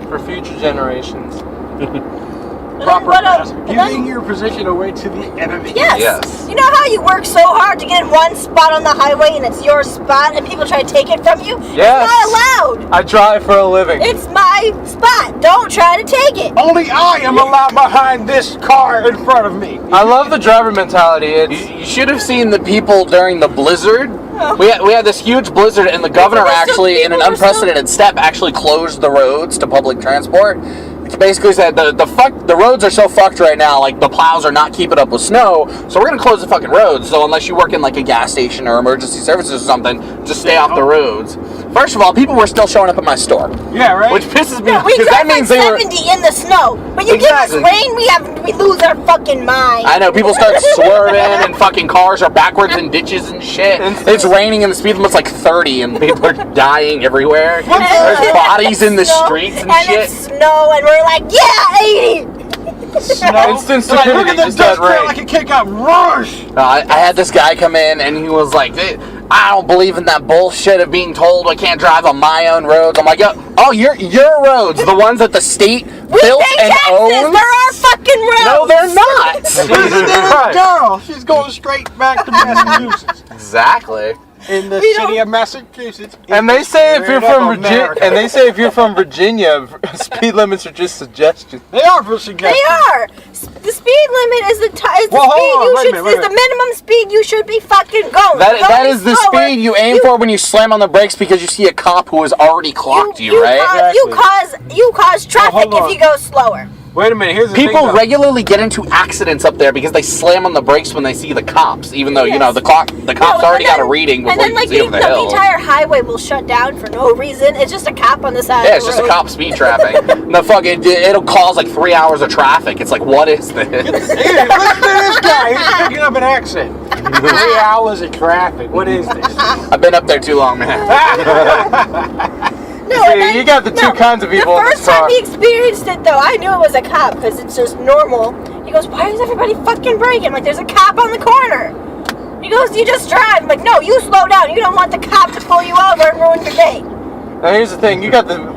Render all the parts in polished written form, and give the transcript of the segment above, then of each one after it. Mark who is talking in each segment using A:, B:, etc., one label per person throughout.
A: For future generations.
B: Proper
C: giving your position away to the enemy.
B: Yes. You know how you work so hard to get in one spot on the highway and it's your spot and people try to take it from you?
A: Yes.
B: It's not allowed.
A: I drive for a living.
B: It's my spot. Don't try to take it.
C: Only I am allowed behind this car in front of me.
A: I love the driver mentality.
D: You should have seen the people during the blizzard. We had this huge blizzard, and the governor actually, in an unprecedented step, actually closed the roads to public transport. Which basically said the roads are so fucked right now, like the plows are not keeping up with snow, so we're gonna close the fucking roads. So unless you work in like a gas station or emergency services or something, just stay off the roads. First of all, people were still showing up at my store.
C: Yeah, right.
D: Which pisses me off
B: We
D: because
B: drive
D: that means
B: like
D: they were
B: 70 in the snow. When you
D: Exactly.
B: give us rain, we lose our fucking mind.
D: I know, people start swerving and fucking cars are backwards in ditches and shit. It's raining and the speed limit's like 30 and people are dying everywhere. There's bodies in the streets and shit.
B: It's snow and we're like, yeah, 80.
A: Instant
C: Like,
A: security.
C: look at the
A: just
C: dust
A: got rain.
C: cloud like a kick up. Rush.
D: I had this guy come in and he was like, I don't believe in that bullshit of being told I can't drive on my own roads. I'm like, oh, your roads, the ones that the state built and owns?
B: They're our fucking roads.
D: No, they're not.
C: Listen to this girl. She's going straight back to Massachusetts.
D: Exactly.
C: In the city of Massachusetts.
A: And they say if you're from
C: Virginia,
A: Virginia, speed limits are just suggestions.
C: they are for suggestions.
B: They are. The speed limit is the minimum speed you should be fucking going.
D: That is the speed you aim for when you slam on the brakes because you see a cop who has already clocked you, right?
B: You cause traffic if you go slower.
C: Wait a minute. Here's the
D: People
C: thing,
D: regularly get into accidents up there because they slam on the brakes when they see the cops, even though, the cops already got a reading before you can see over the hill.
B: The entire highway will shut down for no reason. It's just a cop on the side of the road.
D: Yeah, it's just a cop speed traffic. It'll cause like 3 hours of traffic. It's like, what is this?
C: Hey, listen to this guy. He's picking up an accent. 3 hours of traffic. What is this?
D: I've been up there too long, man.
A: See, you got the two kinds of people in
B: The
A: this
B: first time
A: car.
B: he experienced it, though, I knew it was a cop because it's just normal. He goes, why is everybody fucking braking? I'm like, there's a cop on the corner. He goes, you just drive. I'm like, no, you slow down. You don't want the cop to pull you over and ruin your day.
A: Now here's the thing, you got the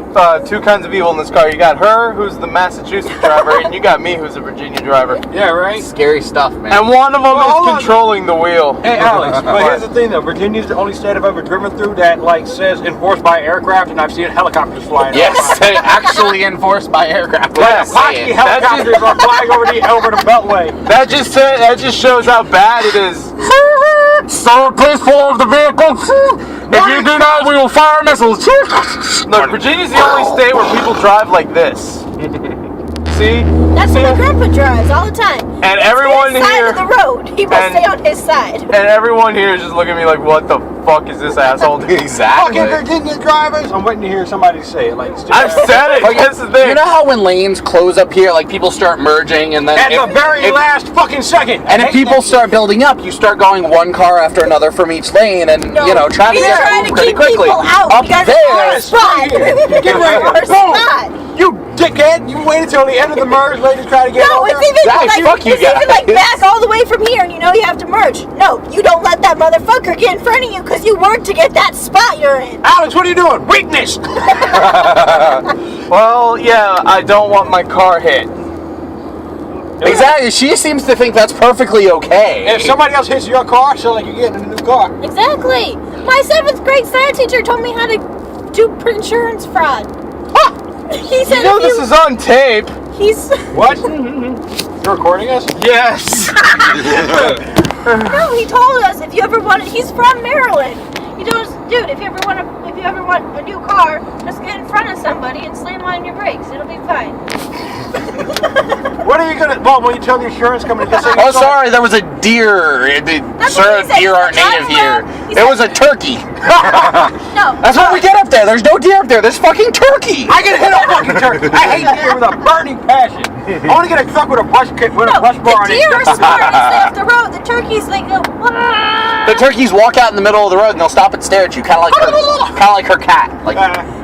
A: two kinds of people in this car. You got her, who's the Massachusetts driver, and you got me, who's a Virginia driver.
C: Yeah, right?
D: Scary stuff, man.
A: And one of them
C: hold
A: is
C: on.
A: controlling the wheel.
C: Hey, Alex, but here's the thing, though. Virginia's the only state I've ever driven through that, says enforced by aircraft, and I've seen helicopters flying
D: Yes, they actually enforced by aircraft.
A: Yes.
C: Apache helicopters are flying over the Beltway.
A: That just shows how bad it is.
D: So please pull over the vehicle. If you do not, we will fire missiles.
A: Look, Virginia's the only state where people drive like this. See?
B: That's what my grandpa drives all the time.
A: And
B: It's
A: everyone
B: his side
A: here-
B: of the road. He must stay on his side.
A: And everyone here is just looking at me like, what the fuck is this asshole doing?
D: Exactly.
C: Fucking Virginia drivers. I'm waiting to hear somebody say it.
A: I've said it. That's the thing.
D: You know how when lanes close up here, like people start merging and then
C: at the very last fucking second.
D: And if people start building up, you start going one car after another from each lane, and traffic
B: He's
D: gets
B: trying
D: moved
B: to
D: pretty
B: keep
D: quickly.
B: people out
D: Up
B: because
D: there,
B: it's our spot.
C: Get ready.
B: Our
C: Boom.
B: spot.
C: You dickhead! You waited till the end of the merge lane to try to get
B: No,
C: over.
B: it's even
D: fuck you
B: it's even
D: guys.
B: back all the way from here, and you know you have to merge. No, you don't let that motherfucker get in front of you because you worked to get that spot you're in.
C: Alex, what are you doing? Weakness.
A: Well, yeah, I don't want my car hit.
D: Exactly. She seems to think that's perfectly okay.
C: If somebody else hits your car, so like you're getting a new car.
B: Exactly. My 7th grade science teacher told me how to do insurance fraud. He said
A: This is on tape.
B: He's
C: What? You're recording us?
A: Yes.
B: no. He told us if you ever want. He's from Maryland. He goes, dude, if you ever want a new car, just get in front of somebody and slam on your brakes. It'll be fine.
C: What are you gonna? Well, when you tell the insurance company, just say.
D: Oh, sorry, there was a deer.
B: That's
D: Sir,
B: what he said.
D: deer aren't
B: Not
D: native here.
B: allowed. He
D: It
B: said-
D: was a turkey.
B: No.
D: That's what we get up there. There's no deer up there. There's fucking turkey.
C: I get hit a fucking turkey. I hate deer with a burning passion. I want to get a truck with a brush bar on
B: The
C: it.
B: deer are smart and stay off the road. The turkeys, they go.
D: The turkeys walk out in the middle of the road and they'll stop and stare at you, kind of like her cat. Like,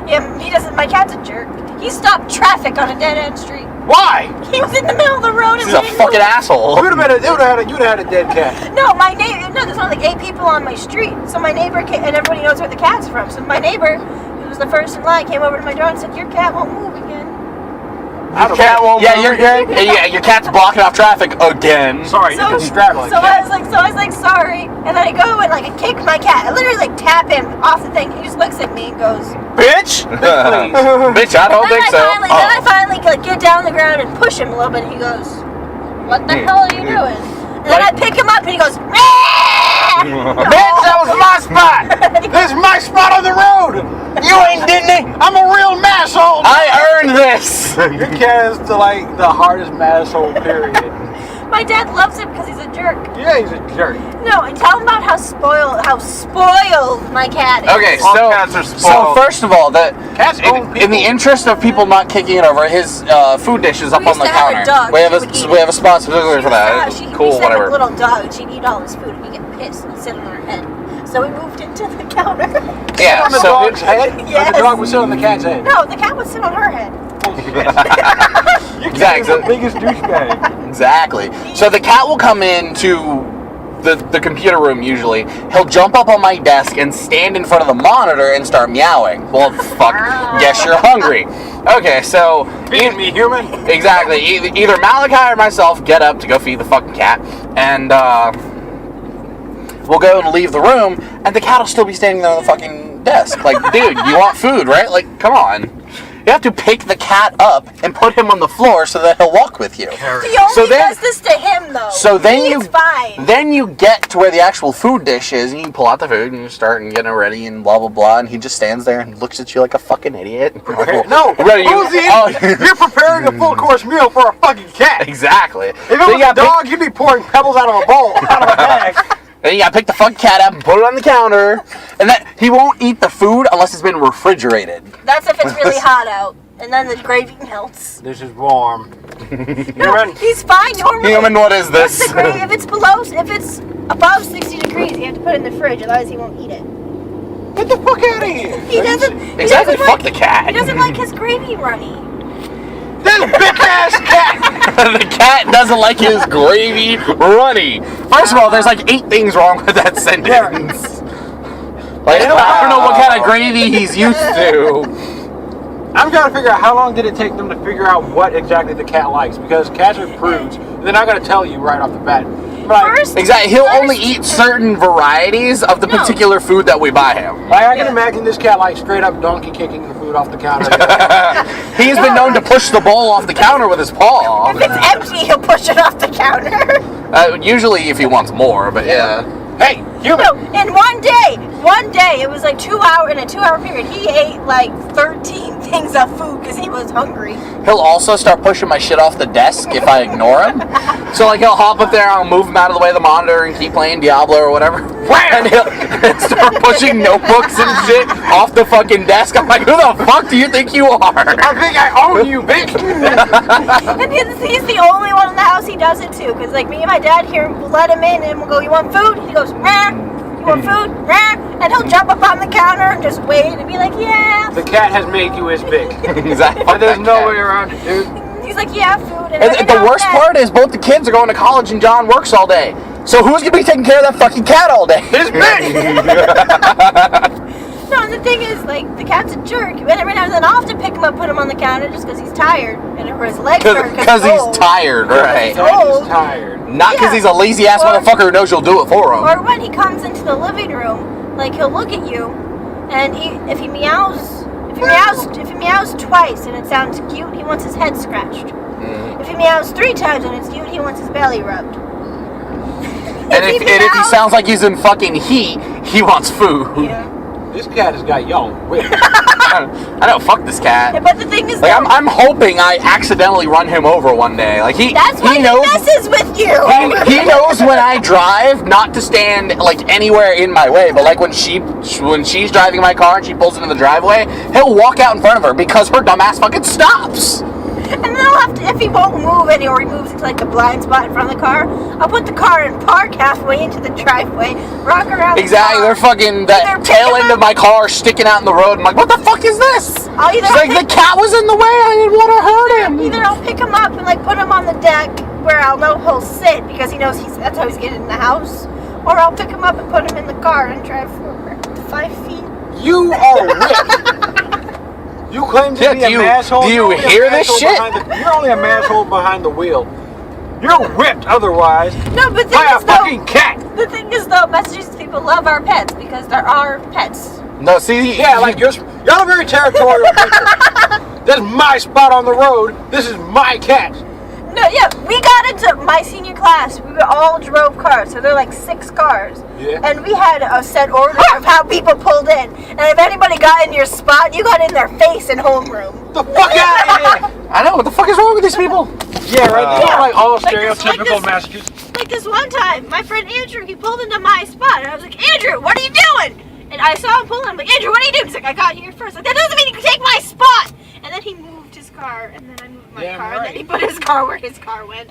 B: Yeah, he doesn't. My cat's a jerk. He stopped traffic on a dead end street.
C: Why?
B: He was in the middle of the road.
D: he's a fucking asshole.
C: You'd have had a dead cat.
B: No, my neighbor. No, there's only like 8 people on my street. So my neighbor and everybody knows where the cat's from. So my neighbor, was the first in line, came over to my door and said, "Your cat won't move again."
A: Your cat won't move again?
D: Your cat's blocking off traffic again.
C: Sorry,
B: So,
C: you can straddle
B: so I was like, sorry. And then I go and like I kick my cat. I literally like tap him off the thing. He just looks at me and goes,
A: Bitch!
D: Bitch, I don't think so.
B: Then I finally like, get down on the ground and push him a little bit. And he goes, "What the hell are you doing?" And then I pick him up and he goes,
A: Bitch, that was my spot! This is my spot on the road! You ain't, didn't it? I'm a real masshole!
D: I earned this!
C: Your cat is the hardest masshole, period.
B: My dad loves him because he's a jerk.
C: Yeah, he's a jerk.
B: No, and tell him about how spoiled my cat is.
D: Okay,
A: All
D: so
A: cats are
D: so
A: spoiled.
D: first of all,
C: Cats own people.
D: in the interest of people not kicking it over, his food dish is up
B: We
D: on
B: used
D: the
B: to have a
D: counter.
B: dog.
D: We have
B: She would eat
D: we have a spot specifically for that.
B: We
D: Cool,
B: used to have
D: whatever.
B: a little dog, and she'd eat all his food, and he'd get pissed and sit on her head. So we moved into the counter.
D: Yeah,
C: On the
D: so
C: dog's head?
B: Yes.
C: Or the dog would sit on the cat's head?
B: No, the cat would sit on her head.
C: Your cat is the
D: Exactly.
C: biggest douchebag.
D: Exactly. So the cat will come into the computer room usually. He'll jump up on my desk and stand in front of the monitor and start meowing. Well, fuck. Guess you're hungry. Okay, so
C: Feed me, human.
D: exactly. Either Malachi or myself get up to go feed the fucking cat, and we'll go and leave the room, and the cat will still be standing there on the fucking desk. Like, dude, you want food, right? Like, come on. You have to pick the cat up and put him on the floor so that he'll walk with you.
B: He only
D: So then-
B: does this to him, though.
D: So then
B: He's fine.
D: then you get to where the actual food dish is, and you pull out the food, and you start and getting it ready, and blah blah blah, and he just stands there and looks at you like a fucking idiot.
C: No,
D: Ready,
C: who's the idiot? You're preparing a full course meal for a fucking cat.
D: Exactly.
C: If it was a dog, you'd be pouring pebbles out of a bowl, out of a bag.
D: Then you gotta pick the fucking cat up and put it on the counter, and then he won't eat the food unless it's been refrigerated.
B: That's if it's really hot out. And then the gravy melts.
C: This is warm.
B: No, he's fine normally.
D: Human, what is this?
B: If it's above 60 degrees, you have to put it in the fridge, otherwise he won't eat it.
C: Get the fuck out of here.
B: He doesn't.
D: Exactly.
B: He doesn't
D: Fuck
B: like,
D: the cat.
B: He doesn't like his gravy runny.
C: This big ass cat.
D: The cat doesn't like his gravy runny. First of all, there's like 8 things wrong with that sentence. Like, I don't know what kind of gravy he's used to.
C: I'm trying to figure out how long did it take them to figure out what exactly the cat likes, because cats are prudes. They're not going to tell you right off the bat. Like,
B: First,
D: Exactly. He'll
B: first-
D: only eat certain varieties of the
B: No.
D: particular food that we buy him.
C: like I can imagine this cat like straight up donkey kicking the food off the counter.
D: He's been known to push the bowl off the counter with his paw.
B: If it's empty, he'll push it off the counter.
D: Usually if he wants more, but yeah.
C: Hey, human.
B: No, in one day, it was like 2 hour, in a 2 hour period, he ate like 13 things of food because he was hungry.
D: He'll also start pushing my shit off the desk if I ignore him. So like he'll hop up there, I'll move him out of the way of the monitor and keep playing Diablo or whatever. And he'll start pushing notebooks and shit off the fucking desk. I'm like, who the fuck do you think you are?
C: I think I own you, bitch.
B: And he's the only one in the house he does it to, because like me and my dad here, we'll let him in and we'll go, "You want food?" He goes, "Rah." "You want food?" "Rah." And he'll jump up on the counter and just wait and be like, "Yeah."
C: The cat has made you his big.
D: Exactly.
C: But there's no way around it, dude.
B: He's like, "Yeah, food."
D: And the worst part is both the kids are going to college and John works all day. So who's gonna be taking care of that fucking cat all day?
C: This bitch.
B: No, and the thing is, like, the cat's a jerk. And every now and then I'll have to pick him up, put him on the counter just because he's tired. And or his legs hurt
D: Because he's tired, right?
C: He's tired.
D: Not because
B: Yeah.
D: he's a lazy ass
B: Or-
D: motherfucker who knows you'll do it for him.
B: Or when he comes into the living room, like, he'll look at you, and if he meows twice and it sounds cute, he wants his head scratched. If he meows 3 times and it's cute, he wants his belly rubbed.
D: And if he sounds like he's in fucking heat, he wants food.
B: Yeah.
C: This cat has got y'all whipped.
D: I know, fuck this cat.
B: But the thing is,
D: Like I'm hoping I accidentally run him over one day. Like
B: that's why he
D: knows
B: messes with you.
D: he knows when I drive not to stand like anywhere in my way, but like when she's driving my car and she pulls into the driveway, he'll walk out in front of her because her dumbass fucking stops.
B: And then I'll have to, if he won't move any or he moves into like the blind spot in front of the car, I'll put the car and park halfway into the driveway, rock around
D: Exactly,
B: the
D: they're
B: car.
D: fucking
B: Either
D: that
B: pick
D: tail
B: him
D: end of
B: up-
D: my car sticking out in the road. I'm like, what the fuck is this?
B: I'll either
D: She's like, the cat was in the way. I didn't want to hurt him.
B: Either I'll pick him up and like put him on the deck where I'll know he'll sit because he knows that's how he's getting in the house, or I'll pick him up and put him in the car and drive for 5 feet.
C: You are whipped. You claim to
D: Yeah,
C: be a masshole.
D: do you
C: You're only a
D: hear this
C: masshole
D: shit?
C: You're only a masshole behind the wheel. You're whipped otherwise
B: No, but
C: by a
B: thing is, though,
C: fucking cat.
B: the thing is, though, Massachusetts people love our pets because they're our pets.
D: No, see,
C: Yeah, like y'all are very territorial people. This is my spot on the road. This is my cat.
B: No, yeah, we got into my senior class. We all drove cars, so there were like 6 cars.
C: Yeah.
B: And we had a set order of how people pulled in. And if anybody got in your spot, you got in their face in homeroom.
C: The fuck out of here.
D: I know, what the fuck is wrong with these people?
C: Yeah, right. These are like all
B: Like this-
C: stereotypical Massachusetts.
B: Like this one time, my friend Andrew, he pulled into my spot. And I was like, Andrew, what are you doing? And I saw him pull in. I'm like, Andrew, what are you doing? He's like, I got here first. Like, that doesn't mean you can take my spot. And then he moved his car, and then I moved my
C: Damn
B: car, and
C: right.
B: then he put his car where his car went.